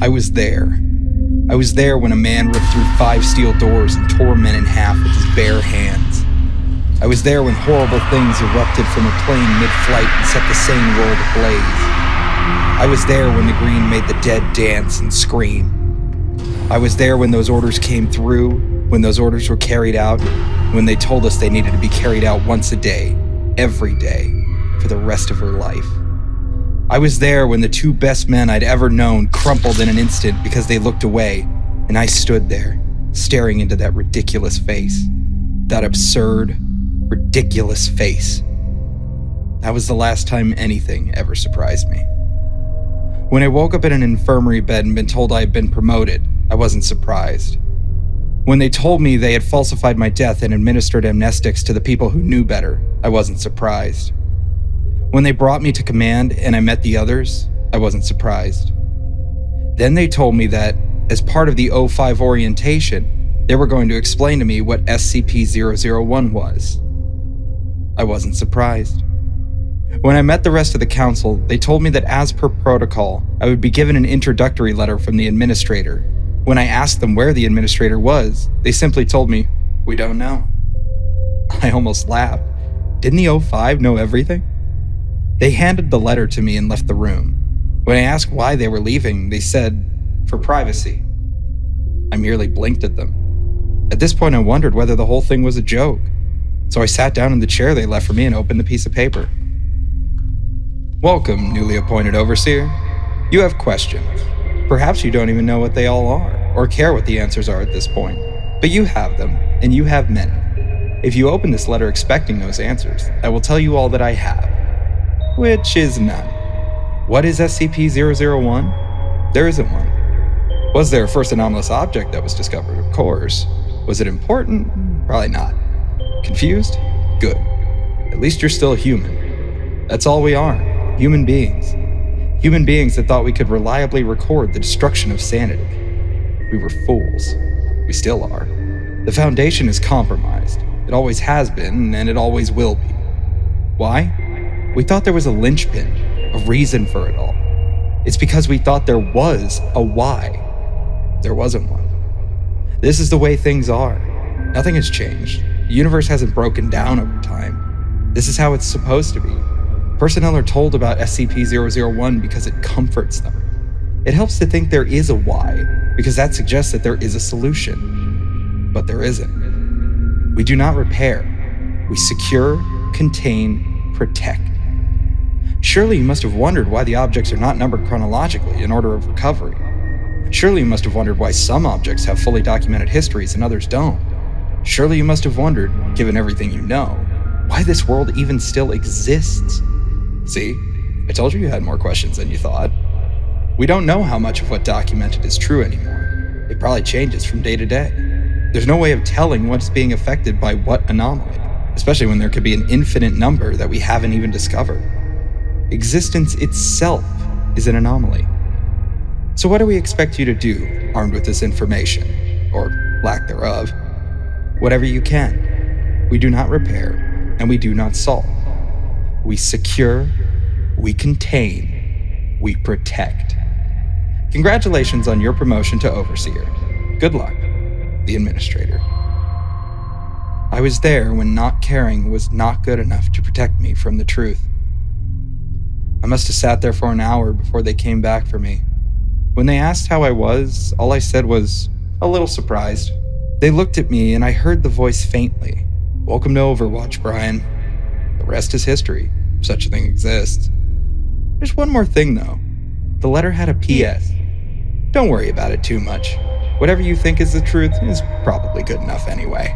I was there. I was there when a man ripped through 5 steel doors and tore men in half with his bare hands. I was there when horrible things erupted from a plane mid-flight and set the sane world ablaze. I was there when the green made the dead dance and scream. I was there when those orders came through, when those orders were carried out, when they told us they needed to be carried out once a day, every day, for the rest of her life. I was there when the 2 best men I'd ever known crumpled in an instant because they looked away, and I stood there, staring into that ridiculous face. That absurd, ridiculous face. That was the last time anything ever surprised me. When I woke up in an infirmary bed and been told I had been promoted, I wasn't surprised. When they told me they had falsified my death and administered amnestics to the people who knew better, I wasn't surprised. When they brought me to command and I met the others, I wasn't surprised. Then they told me that, as part of the 05 orientation, they were going to explain to me what SCP-001 was. I wasn't surprised. When I met the rest of the council, they told me that as per protocol, I would be given an introductory letter from the administrator. When I asked them where the administrator was, they simply told me, "We don't know." I almost laughed. Didn't the 05 know everything? They handed the letter to me and left the room. When I asked why they were leaving, they said, "For privacy." I merely blinked at them. At this point, I wondered whether the whole thing was a joke. So I sat down in the chair they left for me and opened the piece of paper. "Welcome, newly appointed overseer. You have questions. Perhaps you don't even know what they all are, or care what the answers are at this point. But you have them, and you have many. If you open this letter expecting those answers, I will tell you all that I have. Which is none. What is SCP-001? There isn't one. Was there a first anomalous object that was discovered? Of course. Was it important? Probably not. Confused? Good. At least you're still human. That's all we are. Human beings. Human beings that thought we could reliably record the destruction of sanity. We were fools. We still are. The Foundation is compromised. It always has been, and it always will be. Why? We thought there was a linchpin, a reason for it all. It's because we thought there was a why. There wasn't one. This is the way things are. Nothing has changed. The universe hasn't broken down over time. This is how it's supposed to be. Personnel are told about SCP-001 because it comforts them. It helps to think there is a why, because that suggests that there is a solution. But there isn't. We do not repair. We secure, contain, protect. Surely you must have wondered why the objects are not numbered chronologically in order of recovery. Surely you must have wondered why some objects have fully documented histories and others don't. Surely you must have wondered, given everything you know, why this world even still exists. See, I told you had more questions than you thought. We don't know how much of what documented is true anymore. It probably changes from day to day. There's no way of telling what's being affected by what anomaly, especially when there could be an infinite number that we haven't even discovered. Existence itself is an anomaly. So what do we expect you to do, armed with this information? Or lack thereof? Whatever you can. We do not repair, and we do not solve. We secure, we contain, we protect. Congratulations on your promotion to Overseer. Good luck, the Administrator. I was there when not caring was not good enough to protect me from the truth. I must have sat there for an hour before they came back for me. When they asked how I was, all I said was, a little surprised. They looked at me and I heard the voice faintly. "Welcome to Overwatch, Brian. The rest is history, if such a thing exists. There's one more thing though. The letter had a PS. Don't worry about it too much. Whatever you think is the truth is probably good enough anyway."